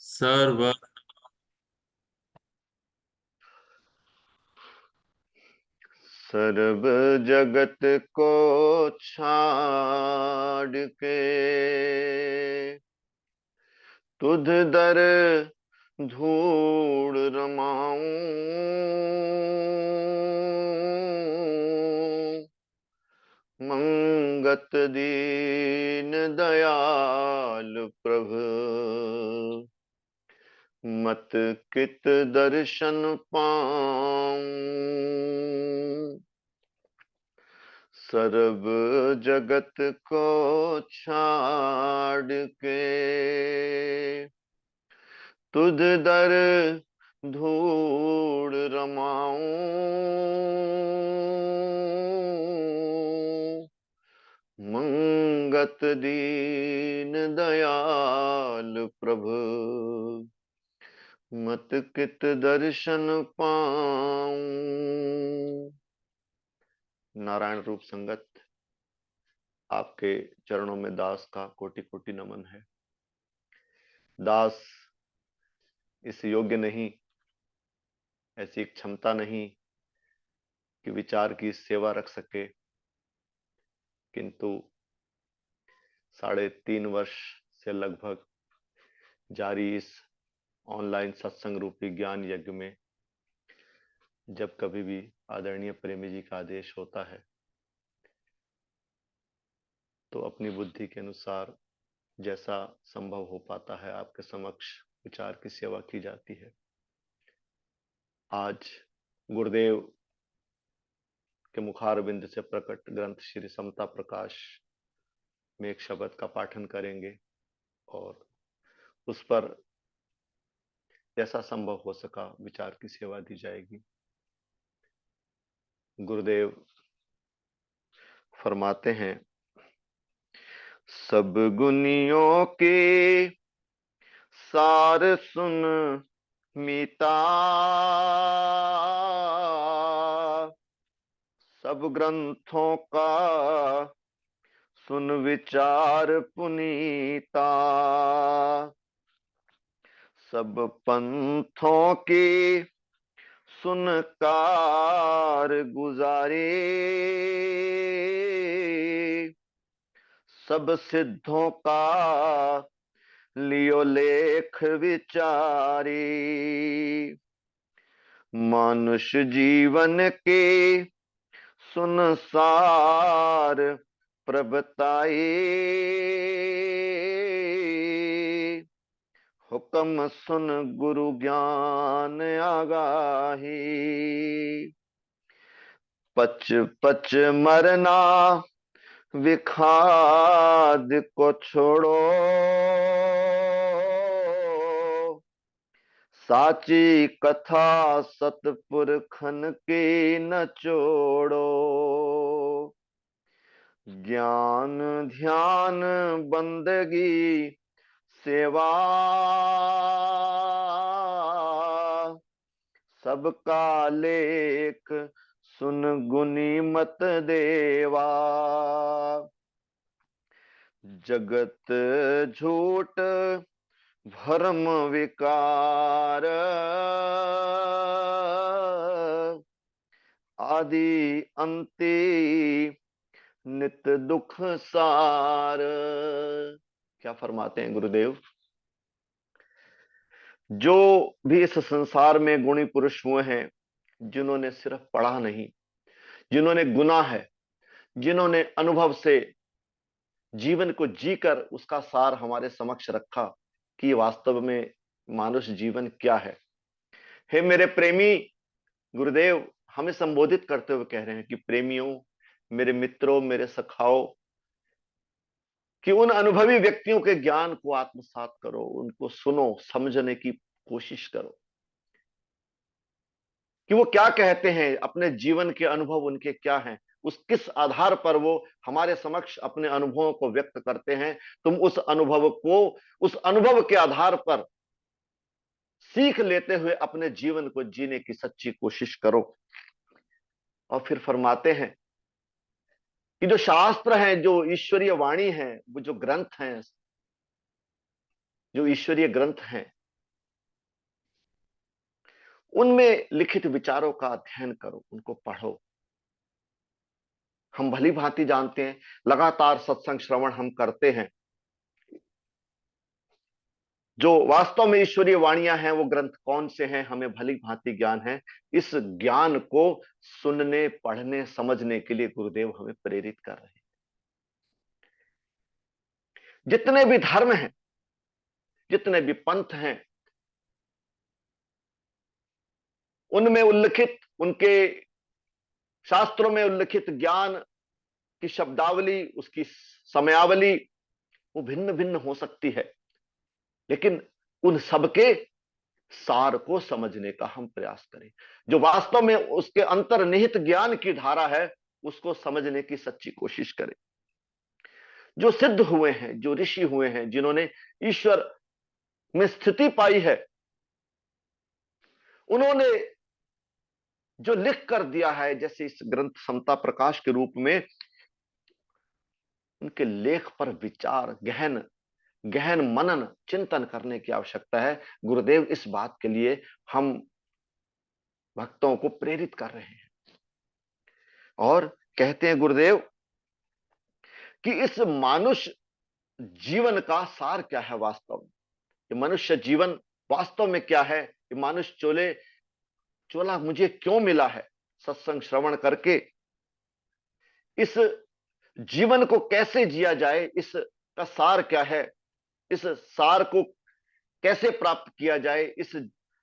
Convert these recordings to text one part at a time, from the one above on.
सर्व सर्व जगत को छाड़ के तुध दर धूड़ रमाऊं, मंगत दीन दयाल प्रभु मत कित दर्शन पाऊं। सर्व जगत को छाड़ के तुध दर धूड़ रमाऊं, मंगत दीन दयाल प्रभु मत कित दर्शन पाऊं। नारायण रूप संगत, आपके चरणों में दास का कोटि कोटि नमन है। दास इस योग्य नहीं, ऐसी क्षमता नहीं कि विचार की सेवा रख सके, किंतु 3.5 वर्ष से लगभग जारी इस ऑनलाइन सत्संग रूपी ज्ञान यज्ञ में जब कभी भी आदरणीय प्रेमी जी का आदेश होता है तो अपनी बुद्धि के अनुसार जैसा संभव हो पाता है आपके समक्ष विचार की सेवा की जाती है। आज गुरुदेव के मुखारविंद से प्रकट ग्रंथ श्री समता प्रकाश में एक शब्द का पाठन करेंगे और उस पर जैसा संभव हो सका विचार की सेवा दी जाएगी। गुरुदेव फरमाते हैं, सब गुनियों के सार सुन मीता, सब ग्रंथों का सुन विचार पुनीता, सब पंथों की सुन कार गुजारे, सब सिद्धों का लियो लेख विचारी, मनुष्य जीवन के सुन सार प्रभताई, हुक्म सुन गुरु ज्ञान आगाही, पच पच मरना विखाद को छोड़ो, साची कथा सतपुरखन की न छोड़ो, ज्ञान ध्यान बंदगी सेवा सबका लेख सुन गुनी मत देवा, जगत झूठ भरम विकार आदि अंति नित दुख सार। क्या फरमाते हैं गुरुदेव, जो भी इस संसार में गुणी पुरुष हुए हैं, जिन्होंने सिर्फ पढ़ा नहीं, जिन्होंने गुना है, जिन्होंने अनुभव से जीवन को जीकर उसका सार हमारे समक्ष रखा कि वास्तव में मानुष जीवन क्या है। हे मेरे प्रेमी, गुरुदेव हमें संबोधित करते हुए कह रहे हैं कि प्रेमियों, मेरे मित्रों, मेरे सखाओं, कि उन अनुभवी व्यक्तियों के ज्ञान को आत्मसात करो, उनको सुनो, समझने की कोशिश करो कि वो क्या कहते हैं, अपने जीवन के अनुभव उनके क्या हैं, उस किस आधार पर वो हमारे समक्ष अपने अनुभवों को व्यक्त करते हैं। तुम उस अनुभव को, उस अनुभव के आधार पर सीख लेते हुए अपने जीवन को जीने की सच्ची कोशिश करो। और फिर फरमाते हैं कि जो शास्त्र हैं, जो ईश्वरीय वाणी है, वो जो ग्रंथ हैं, जो ईश्वरीय ग्रंथ हैं, उनमें लिखित विचारों का अध्ययन करो, उनको पढ़ो। हम भली भांति जानते हैं, लगातार सत्संग श्रवण हम करते हैं, जो वास्तव में ईश्वरीय वाणियां हैं वो ग्रंथ कौन से हैं हमें भली भांति ज्ञान है। इस ज्ञान को सुनने, पढ़ने, समझने के लिए गुरुदेव हमें प्रेरित कर रहे हैं। जितने भी धर्म हैं, जितने भी पंथ हैं, उनमें उल्लिखित, उनके शास्त्रों में उल्लिखित ज्ञान की शब्दावली, उसकी समयावली वो भिन्न भिन्न हो सकती है, लेकिन उन सबके सार को समझने का हम प्रयास करें। जो वास्तव में उसके अंतर्निहित ज्ञान की धारा है, उसको समझने की सच्ची कोशिश करें। जो सिद्ध हुए हैं, जो ऋषि हुए हैं, जिन्होंने ईश्वर में स्थिति पाई है, उन्होंने जो लिख कर दिया है, जैसे इस ग्रंथ समता प्रकाश के रूप में, उनके लेख पर विचार, गहन गहन मनन, चिंतन करने की आवश्यकता है। गुरुदेव इस बात के लिए हम भक्तों को प्रेरित कर रहे हैं और कहते हैं गुरुदेव कि इस मानुष जीवन का सार क्या है वास्तव में। ये मनुष्य जीवन वास्तव में क्या है, ये मानुष चोला मुझे क्यों मिला है। सत्संग श्रवण करके इस जीवन को कैसे जिया जाए, इसका सार क्या है, इस सार को कैसे प्राप्त किया जाए, इस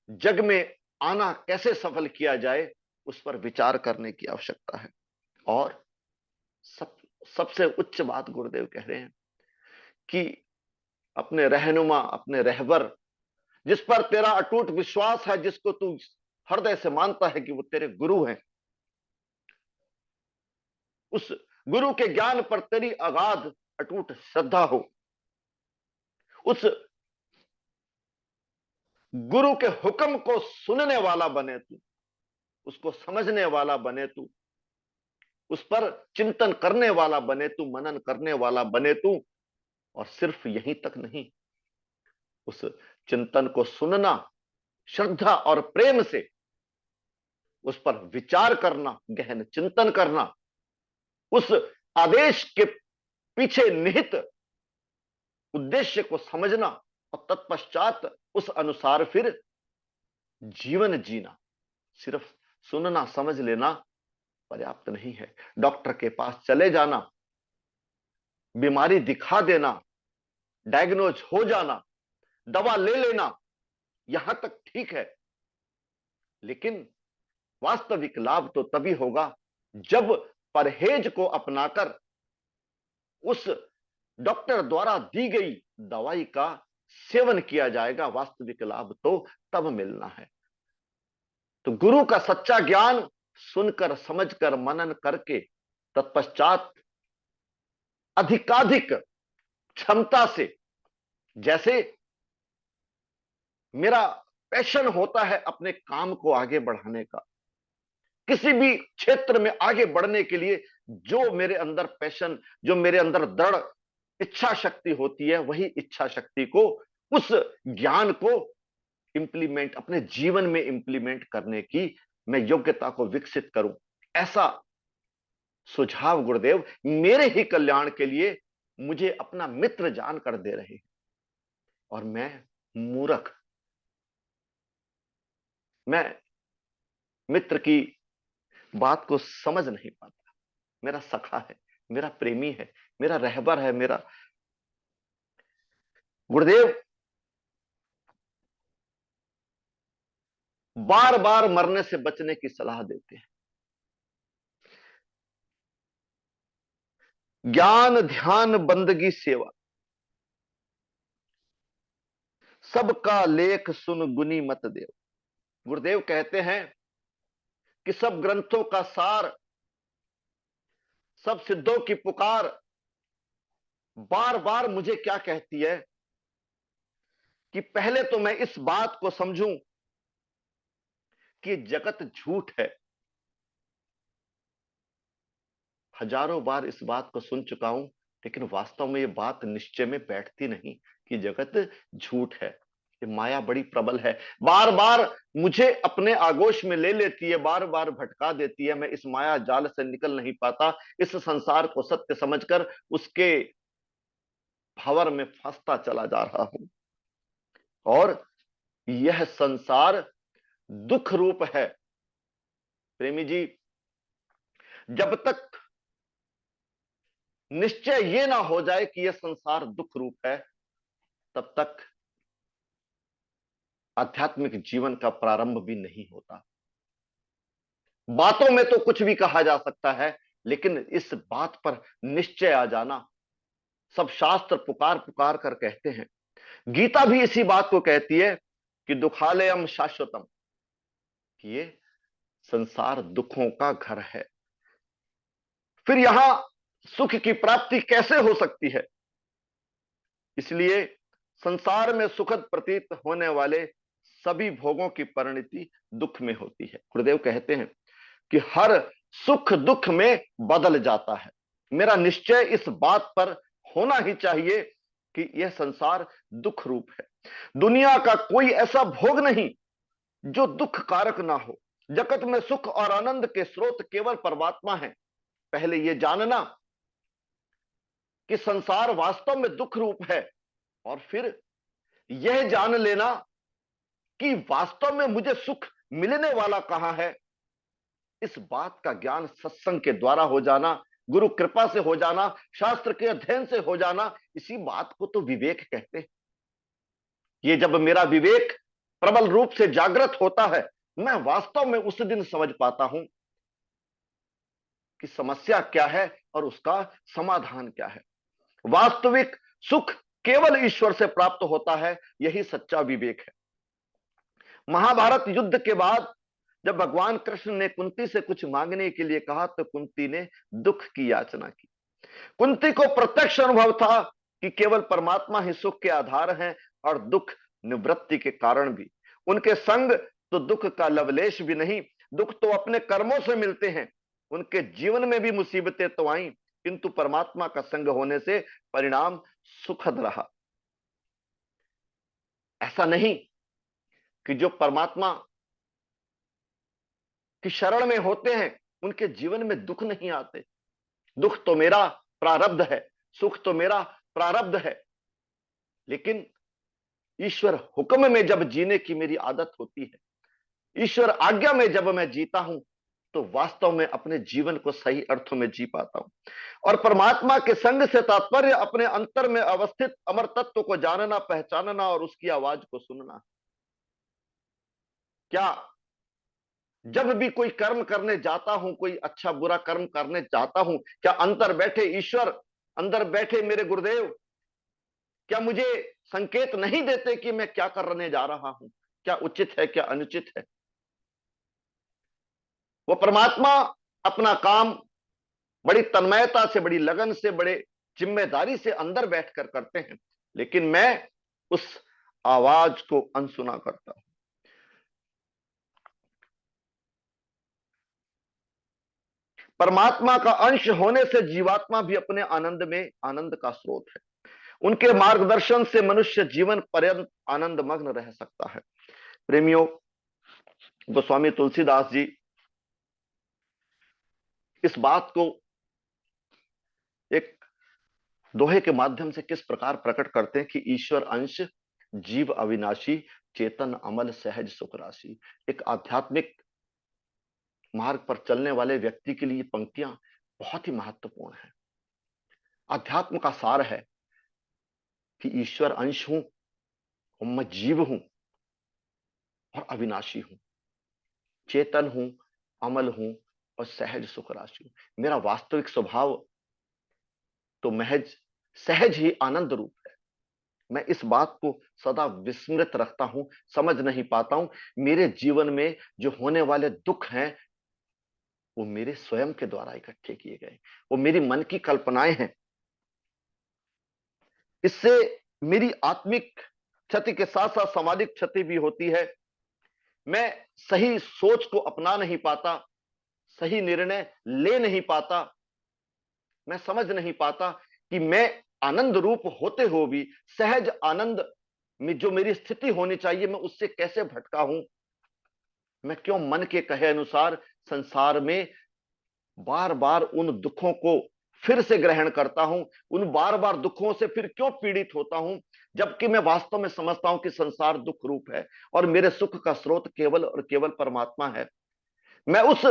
जग में आना कैसे सफल किया जाए, उस पर विचार करने की आवश्यकता है। और सब सबसे उच्च बात गुरुदेव कह रहे हैं कि अपने रहनुमा, अपने रहबर, जिस पर तेरा अटूट विश्वास है, जिसको तू हृदय से मानता है कि वो तेरे गुरु हैं, उस गुरु के ज्ञान पर तेरी अगाध अटूट श्रद्धा हो, उस गुरु के हुक्म को सुनने वाला बने तू, उसको समझने वाला बने तू, उस पर चिंतन करने वाला बने तू, मनन करने वाला बने तू। और सिर्फ यहीं तक नहीं, उस चिंतन को सुनना, श्रद्धा और प्रेम से उस पर विचार करना, गहन चिंतन करना, उस आदेश के पीछे निहित उद्देश्य को समझना और तत्पश्चात उस अनुसार फिर जीवन जीना। सिर्फ सुनना, समझ लेना पर्याप्त नहीं है। डॉक्टर के पास चले जाना, बीमारी दिखा देना, डायग्नोज हो जाना, दवा ले लेना, यहां तक ठीक है, लेकिन वास्तविक लाभ तो तभी होगा जब परहेज को अपनाकर उस डॉक्टर द्वारा दी गई दवाई का सेवन किया जाएगा। वास्तविक लाभ तो तब मिलना है। तो गुरु का सच्चा ज्ञान सुनकर, समझकर, मनन करके तत्पश्चात अधिकाधिक क्षमता से, जैसे मेरा पैशन होता है अपने काम को आगे बढ़ाने का, किसी भी क्षेत्र में आगे बढ़ने के लिए जो मेरे अंदर पैशन, जो मेरे अंदर दृढ़ इच्छा शक्ति होती है, वही इच्छा शक्ति को, उस ज्ञान को इंप्लीमेंट, अपने जीवन में इंप्लीमेंट करने की मैं योग्यता को विकसित करूं। ऐसा सुझाव गुरुदेव मेरे ही कल्याण के लिए मुझे अपना मित्र जानकर दे रहे हैं। और मैं मूर्ख, मैं मित्र की बात को समझ नहीं पाता। मेरा सखा है, मेरा प्रेमी है, मेरा रहबर है, मेरा गुरुदेव बार बार मरने से बचने की सलाह देते हैं। ज्ञान, ध्यान, बंदगी, सेवा, सबका लेख सुन गुनी मत देव। गुरुदेव कहते हैं कि सब ग्रंथों का सार, सब सिद्धों की पुकार बार बार मुझे क्या कहती है कि पहले तो मैं इस बात को समझूं कि जगत झूठ है। हजारों बार इस बात को सुन चुका हूं, लेकिन वास्तव में यह बात निश्चय में बैठती नहीं कि जगत झूठ है। ये माया बड़ी प्रबल है, बार बार मुझे अपने आगोश में ले लेती है, बार बार भटका देती है। मैं इस माया जाल से निकल नहीं पाता, इस संसार को सत्य समझकर उसके भंवर में फंसता चला जा रहा हूं। और यह संसार दुख रूप है प्रेमी जी। जब तक निश्चय ये ना हो जाए कि यह संसार दुख रूप है, तब तक आध्यात्मिक जीवन का प्रारंभ भी नहीं होता। बातों में तो कुछ भी कहा जा सकता है, लेकिन इस बात पर निश्चय आ जाना, सब शास्त्र पुकार पुकार कर कहते हैं। गीता भी इसी बात को कहती है कि दुखालयम शाश्वतम, ये संसार दुखों का घर है। फिर यहां सुख की प्राप्ति कैसे हो सकती है? इसलिए संसार में सुखद प्रतीत होने वाले सभी भोगों की परिणति दुख में होती है। गुरुदेव कहते हैं कि हर सुख दुख में बदल जाता है। मेरा निश्चय इस बात पर होना ही चाहिए कि यह संसार दुख रूप है। दुनिया का कोई ऐसा भोग नहीं जो दुख कारक ना हो। जगत में सुख और आनंद के स्रोत केवल परमात्मा है। पहले यह जानना कि संसार वास्तव में दुख रूप है, और फिर यह जान लेना कि वास्तव में मुझे सुख मिलने वाला कहां है। इस बात का ज्ञान सत्संग के द्वारा हो जाना, गुरु कृपा से हो जाना, शास्त्र के अध्ययन से हो जाना, इसी बात को तो विवेक कहते हैं। ये जब मेरा विवेक प्रबल रूप से जागृत होता है, मैं वास्तव में उस दिन समझ पाता हूं कि समस्या क्या है और उसका समाधान क्या है। वास्तविक सुख केवल ईश्वर से प्राप्त होता है, यही सच्चा विवेक है। महाभारत युद्ध के बाद जब भगवान कृष्ण ने कुंती से कुछ मांगने के लिए कहा, तो कुंती ने दुख की याचना की। कुंती को प्रत्यक्ष अनुभव था कि केवल परमात्मा ही सुख के आधार हैं और दुख निवृत्ति के कारण भी। उनके संग तो दुख का लवलेश भी नहीं, दुख तो अपने कर्मों से मिलते हैं। उनके जीवन में भी मुसीबतें तो आई, किंतु परमात्मा का संग होने से परिणाम सुखद रहा। ऐसा नहीं कि जो परमात्मा की शरण में होते हैं उनके जीवन में दुख नहीं आते। दुख तो मेरा प्रारब्ध है, सुख तो मेरा प्रारब्ध है, लेकिन ईश्वर हुक्म में जब जीने की मेरी आदत होती है, ईश्वर आज्ञा में जब मैं जीता हूं, तो वास्तव में अपने जीवन को सही अर्थों में जी पाता हूं। और परमात्मा के संग से तात्पर्य अपने अंतर में अवस्थित अमर तत्व को जानना, पहचानना और उसकी आवाज को सुनना। क्या जब भी कोई कर्म करने जाता हूं, कोई अच्छा बुरा कर्म करने जाता हूं, क्या अंदर बैठे ईश्वर, अंदर बैठे मेरे गुरुदेव, क्या मुझे संकेत नहीं देते कि मैं क्या करने जा रहा हूं, क्या उचित है क्या अनुचित है? वो परमात्मा अपना काम बड़ी तन्मयता से, बड़ी लगन से, बड़े जिम्मेदारी से अंदर बैठकर करते हैं, लेकिन मैं उस आवाज को अनसुना करता हूं। परमात्मा का अंश होने से जीवात्मा भी अपने आनंद में आनंद का स्रोत है। उनके मार्गदर्शन से मनुष्य जीवन पर्यंत आनंद मग्न रह सकता है। प्रेमियों, गोस्वामी तुलसीदास जी इस बात को एक दोहे के माध्यम से किस प्रकार प्रकट करते हैं कि ईश्वर अंश, जीव अविनाशी, चेतन अमल, सहज सुख राशि। एक आध्यात्मिक मार्ग पर चलने वाले व्यक्ति के लिए पंक्तियां बहुत ही महत्वपूर्ण है। अध्यात्म का सार है कि ईश्वर अंश हूं और मैं जीव हूं और अविनाशी हूं, चेतन हूं, अमल हूं और सहज सुख राशि हूं। मेरा वास्तविक स्वभाव तो महज सहज ही आनंद रूप है। मैं इस बात को सदा विस्मृत रखता हूं, समझ नहीं पाता हूं। मेरे जीवन में जो होने वाले दुख हैं, वो मेरे स्वयं के द्वारा इकट्ठे किए गए, वो मेरी मन की कल्पनाएं हैं। इससे मेरी आत्मिक क्षति के साथ साथ सामाजिक क्षति भी होती है। मैं सही सोच को अपना नहीं पाता, सही निर्णय ले नहीं पाता। मैं समझ नहीं पाता कि मैं आनंद रूप होते हुए भी सहज आनंद जो मेरी स्थिति होनी चाहिए मैं उससे कैसे भटका हूं। मैं क्यों मन के कहे अनुसार संसार में बार बार उन दुखों को फिर से ग्रहण करता हूं, उन बार बार दुखों से फिर क्यों पीड़ित होता हूं, जबकि मैं वास्तव में समझता हूं कि संसार दुख रूप है और मेरे सुख का स्रोत केवल और केवल परमात्मा है। मैं उस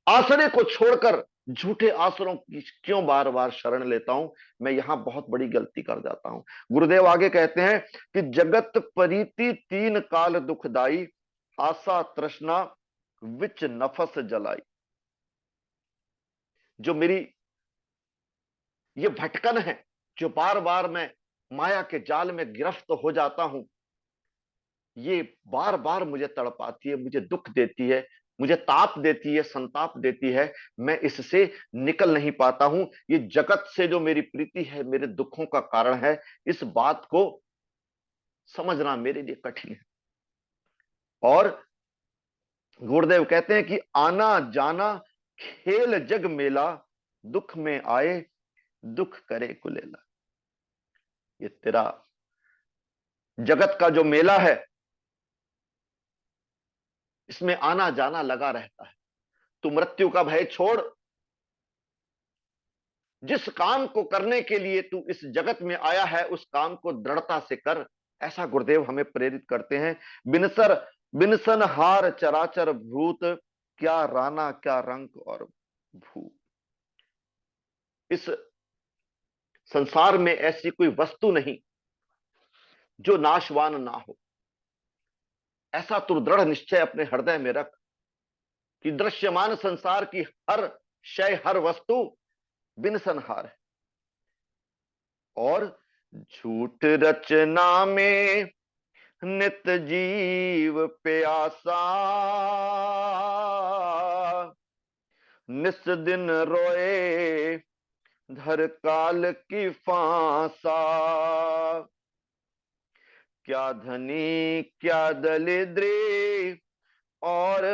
आश्रय को छोड़कर झूठे आश्रयों की क्यों बार बार शरण लेता हूं। मैं यहां बहुत बड़ी गलती कर जाता हूं। गुरुदेव आगे कहते हैं कि जगत परीति तीन काल दुखदाई, आशा तृष्णा विच नफस जलाई। जो मेरी ये भटकन है, जो बार बार मैं माया के जाल में गिरफ्त हो जाता हूं, ये बार बार मुझे तड़पाती है, मुझे दुख देती है, मुझे ताप देती है, संताप देती है। मैं इससे निकल नहीं पाता हूं। ये जगत से जो मेरी प्रीति है मेरे दुखों का कारण है। इस बात को समझना मेरे लिए कठिन है। और गुरुदेव कहते हैं कि आना जाना खेल जग मेला, दुख में आए दुख करे कुलेला। ये तेरा जगत का जो मेला है, इसमें आना जाना लगा रहता है। तू मृत्यु का भय छोड़, जिस काम को करने के लिए तू इस जगत में आया है उस काम को दृढ़ता से कर। ऐसा गुरुदेव हमें प्रेरित करते हैं। बिनसर बिनसन हार चराचर भूत, क्या राना क्या रंग और भूत। इस संसार में ऐसी कोई वस्तु नहीं जो नाशवान ना हो। ऐसा तू दृढ़ निश्चय अपने हृदय में रख कि दृश्यमान संसार की हर शय, हर वस्तु बिनसनहार है। और झूठ रचना में नित जीव प्यासा, निस दिन रोए धर काल की फांसा। क्या धनी क्या दलिद्री और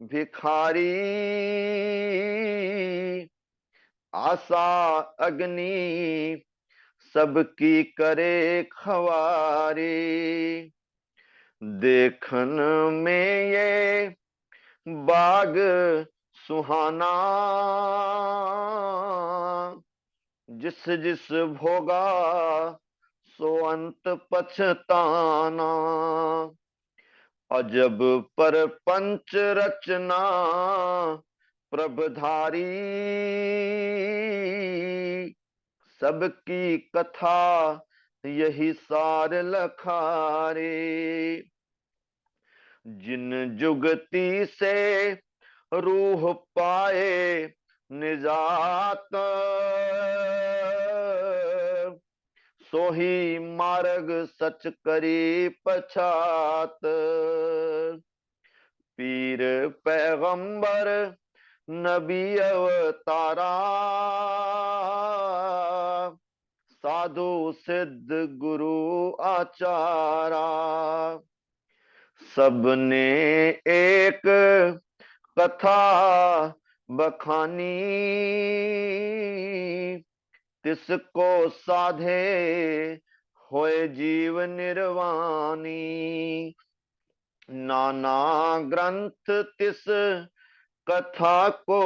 भिखारी, आशा अग्नि सबकी करे खवारी। देखन में ये बाग सुहाना, जिस जिस भोगा सो अंत पछताना। अजब पर पंच रचना प्रभधारी, सबकी कथा यही सार लखारे। जिन जुगती से रूह पाए निजात, सोही मार्ग सच करी पछात। पीर पैगंबर नबी अवतारा, साधु सिद्ध गुरु आचारा। सबने एक कथा बखानी, तिसको साधे होए जीव निर्वाणी। नाना ग्रंथ तिस कथा को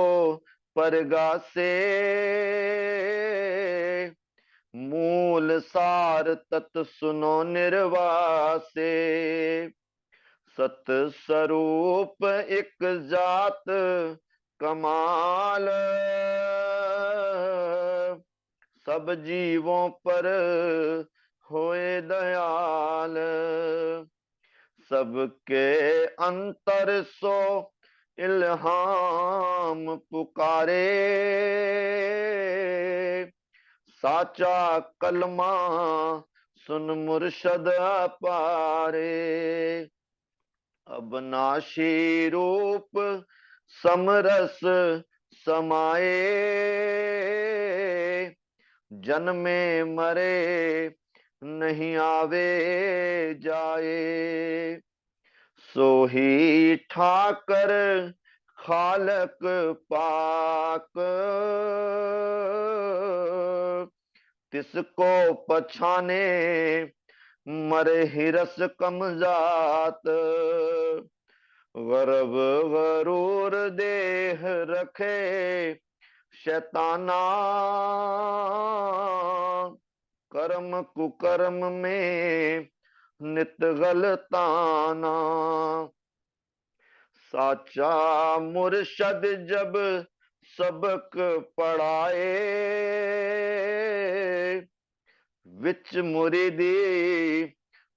परगासे, मूल सार तत् सुनो निर्वासे। सत स्वरूप एक जात कमाल, सब जीवों पर होए दयाल। सबके अंतर सो इल्हाम पुकारे, साचा कलमा सुन मुर्शद पारे। अबनाशी रूप समरस समाए, जन्मे मरे नहीं आवे जाए। सो ही ठाकर खालक पाक, तिसको पछाने मरे ही रस कम जात, गर्भ गरूर देह रखे शैताना, कर्म कुकर्म में नित गलताना। साचा मुर्शद जब सबक पढ़ाए, विच मुरीदी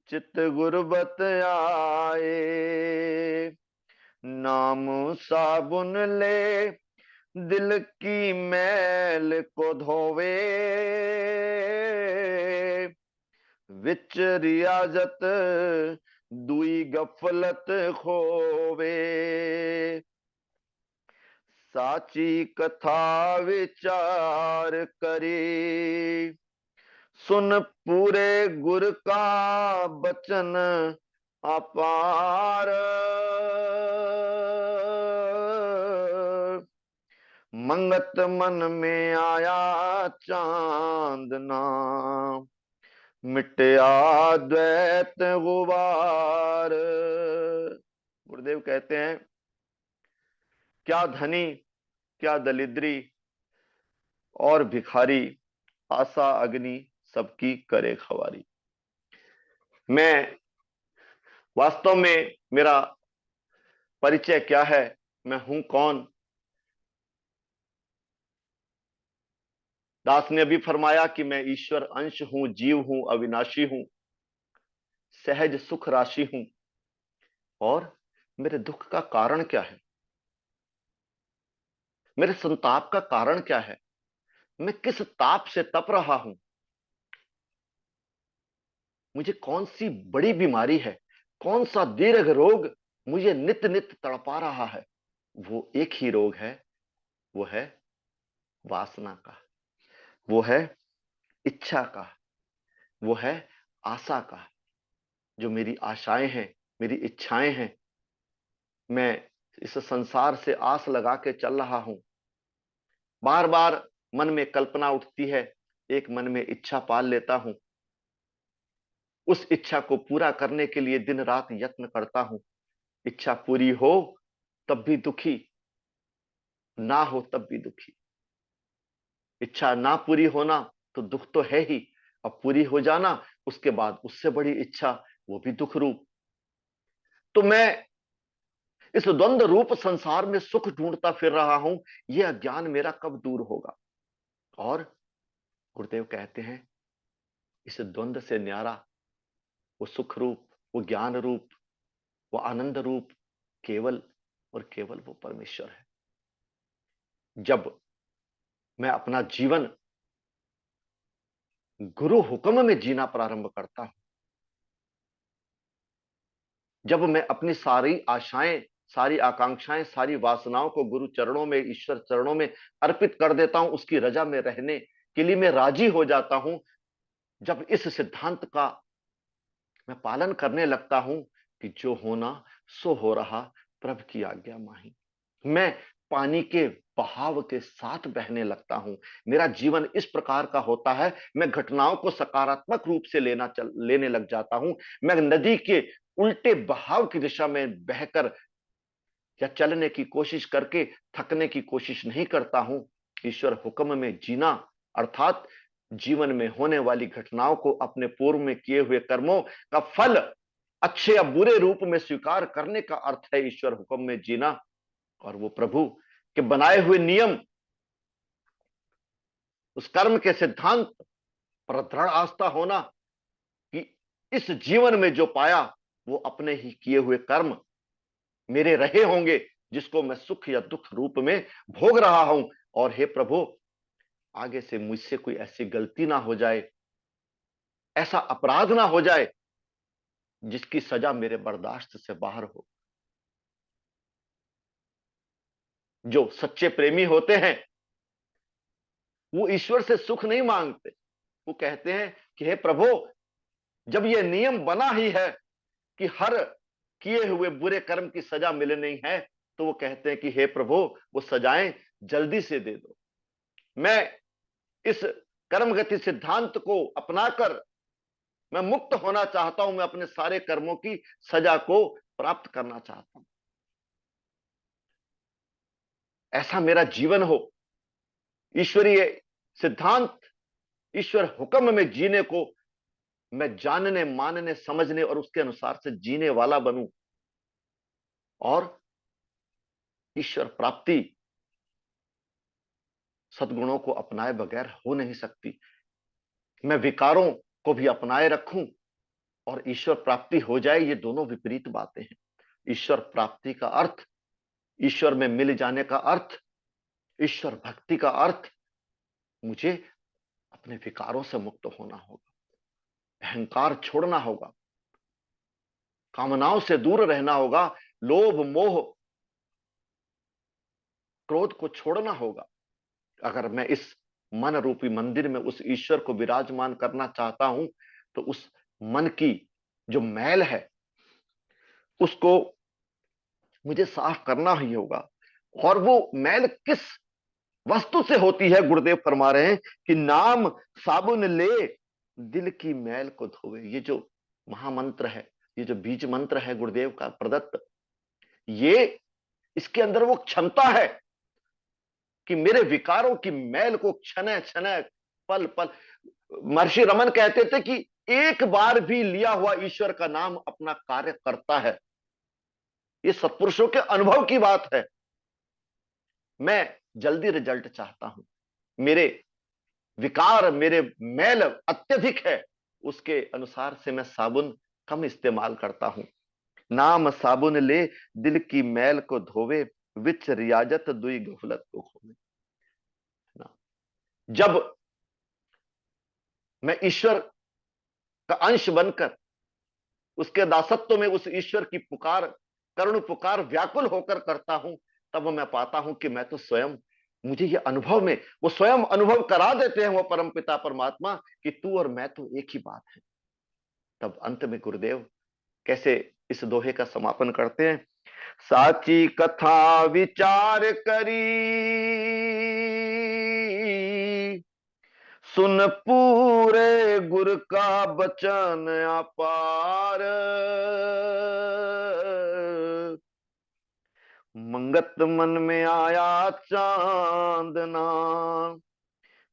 चित गुरबत आए। नाम साबुन ले दिल की मैल को धोवे, विच रियाजत दुई गफलत खोवे। साची कथा विचार करी, सुन पूरे गुर का बचन अपार। मंगत मन में आया चांदना, मिटया द्वैत गुबार। गुरुदेव कहते हैं, क्या धनी क्या दलिद्री और भिखारी, आशा अग्नि सबकी करे खवारी। मैं वास्तव में मेरा परिचय क्या है, मैं हूं कौन। दास ने अभी फरमाया कि मैं ईश्वर अंश हूं, जीव हूं, अविनाशी हूं, सहज सुख राशि हूं। और मेरे दुख का कारण क्या है, मेरे संताप का कारण क्या है, मैं किस ताप से तप रहा हूं, मुझे कौन सी बड़ी बीमारी है, कौन सा दीर्घ रोग मुझे नित नित तड़पा रहा है। वो एक ही रोग है, वो है वासना का, वो है इच्छा का, वो है आशा का। जो मेरी आशाएं हैं, मेरी इच्छाएं हैं, मैं इस संसार से आस लगा के चल रहा हूं। बार बार मन में कल्पना उठती है, एक मन में इच्छा पाल लेता हूं, उस इच्छा को पूरा करने के लिए दिन रात यत्न करता हूं। इच्छा पूरी हो तब भी दुखी, ना हो तब भी दुखी। इच्छा ना पूरी होना तो दुख तो है ही, अब पूरी हो जाना उसके बाद उससे बड़ी इच्छा, वो भी दुख रूप। तो मैं इस द्वंद्व रूप संसार में सुख ढूंढता फिर रहा हूं, यह अज्ञान मेरा कब दूर होगा। और गुरुदेव कहते हैं, इस द्वंद्व से न्यारा वो सुख रूप, वो ज्ञान रूप, वो आनंद रूप केवल और केवल वो परमेश्वर है। जब मैं अपना जीवन गुरु हुक्म में जीना प्रारंभ करता हूं, जब मैं अपनी सारी आशाएं, सारी आकांक्षाएं, सारी वासनाओं को गुरु चरणों में, ईश्वर चरणों में अर्पित कर देता हूं, उसकी रजा में रहने के लिए मैं राजी हो जाता हूं, जब इस सिद्धांत का मैं पालन करने लगता हूं कि जो होना सो हो रहा, प्रभु की आज्ञा माही, मैं पानी के बहाव के साथ बहने लगता हूं। मेरा जीवन इस प्रकार का होता है, मैं घटनाओं को सकारात्मक रूप से लेने लग जाता हूं। मैं नदी के उल्टे बहाव की दिशा में बहकर या चलने की कोशिश करके थकने की कोशिश नहीं करता हूं। ईश्वर हुक्म में जीना अर्थात जीवन में होने वाली घटनाओं को अपने पूर्व में किए हुए कर्मों का फल अच्छे या बुरे रूप में स्वीकार करने का अर्थ है ईश्वर हुक्म में जीना। और वो प्रभु के बनाए हुए नियम, उस कर्म के सिद्धांत पर दृढ़ आस्था होना कि इस जीवन में जो पाया वो अपने ही किए हुए कर्म मेरे रहे होंगे, जिसको मैं सुख या दुख रूप में भोग रहा हूं। और हे प्रभु, आगे से मुझसे कोई ऐसी गलती ना हो जाए, ऐसा अपराध ना हो जाए जिसकी सजा मेरे बर्दाश्त से बाहर हो। जो सच्चे प्रेमी होते हैं वो ईश्वर से सुख नहीं मांगते, वो कहते हैं कि हे प्रभु, जब यह नियम बना ही है कि हर किए हुए बुरे कर्म की सजा मिलनी है, तो वो कहते हैं कि हे प्रभु, वो सजाएं जल्दी से दे दो। मैं इस कर्मगति सिद्धांत को अपनाकर मैं मुक्त होना चाहता हूं, मैं अपने सारे कर्मों की सजा को प्राप्त करना चाहता हूं। ऐसा मेरा जीवन हो, ईश्वरीय सिद्धांत, ईश्वर हुक्म में जीने को मैं जानने, मानने, समझने और उसके अनुसार से जीने वाला बनूं। और ईश्वर प्राप्ति सद्गुणों को अपनाए बगैर हो नहीं सकती। मैं विकारों को भी अपनाए रखूं और ईश्वर प्राप्ति हो जाए, ये दोनों विपरीत बातें हैं। ईश्वर प्राप्ति का अर्थ, ईश्वर में मिल जाने का अर्थ, ईश्वर भक्ति का अर्थ, मुझे अपने विकारों से मुक्त होना होगा, अहंकार छोड़ना होगा, कामनाओं से दूर रहना होगा, लोभ मोह क्रोध को छोड़ना होगा। अगर मैं इस मन रूपी मंदिर में उस ईश्वर को विराजमान करना चाहता हूं, तो उस मन की जो मैल है उसको मुझे साफ करना ही होगा। और वो मैल किस वस्तु से होती है? गुरुदेव फरमा रहे हैं कि नाम साबुन ले दिल की मैल को धोवे। ये जो महामंत्र है, ये जो बीज मंत्र है गुरुदेव का प्रदत्त, ये इसके अंदर वो क्षमता है कि मेरे विकारों की मैल को क्षण क्षण, पल पल, महर्षि रमन कहते थे कि एक बार भी लिया हुआ ईश्वर का नाम अपना कार्य करता है। ये सत्पुरुषों के अनुभव की बात है। मैं जल्दी रिजल्ट चाहता हूं, मेरे विकार, मेरे मैल अत्यधिक है, उसके अनुसार से मैं साबुन कम इस्तेमाल करता हूं। नाम साबुन ले दिल की मैल को धोवे, विच रियाजत दुई गफलत को खोवे। ना, जब मैं ईश्वर का अंश बनकर उसके दासत्व में उस ईश्वर की पुकार, करुण पुकार व्याकुल होकर करता हूं, तब मैं पाता हूं कि मैं तो स्वयं, मुझे ये अनुभव में वो स्वयं अनुभव करा देते हैं वो परमपिता परमात्मा कि तू और मैं तो एक ही बात है। तब अंत में गुरुदेव कैसे इस दोहे का समापन करते हैं? साची कथा विचार करी, सुन पूरे गुर का बचन अपार, मंगत मन में आया चांदना,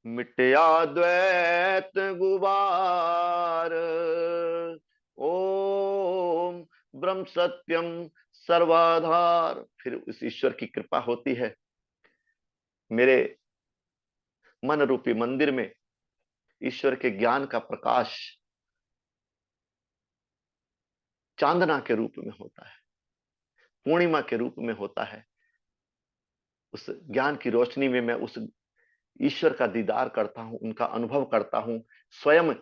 मिटया द्वैत गुबार। ओम ब्रह्म सत्यम सर्वाधार। फिर उस ईश्वर की कृपा होती है, मेरे मन रूपी मंदिर में ईश्वर के ज्ञान का प्रकाश चांदना के रूप में होता है, पूर्णिमा के रूप में होता है। उस ज्ञान की रोशनी में मैं उस ईश्वर का दीदार करता हूं, उनका अनुभव करता हूं, स्वयं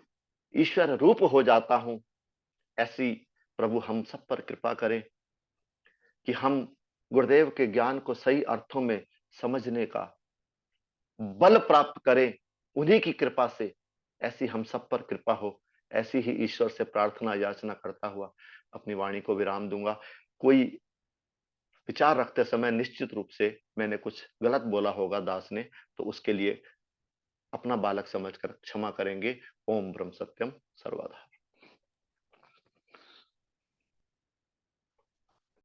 ईश्वर रूप हो जाता हूं। ऐसी प्रभु हम सब पर कृपा करें कि हम गुरुदेव के ज्ञान को सही अर्थों में समझने का बल प्राप्त करें, उन्हीं की कृपा से। ऐसी हम सब पर कृपा हो, ऐसी ही ईश्वर से प्रार्थना याचना करता हुआ अपनी वाणी को विराम दूंगा। कोई विचार रखते समय निश्चित रूप से मैंने कुछ गलत बोला होगा दास ने, तो उसके लिए अपना बालक समझकर क्षमा करेंगे। ओम ब्रह्म सत्यम सर्वदा।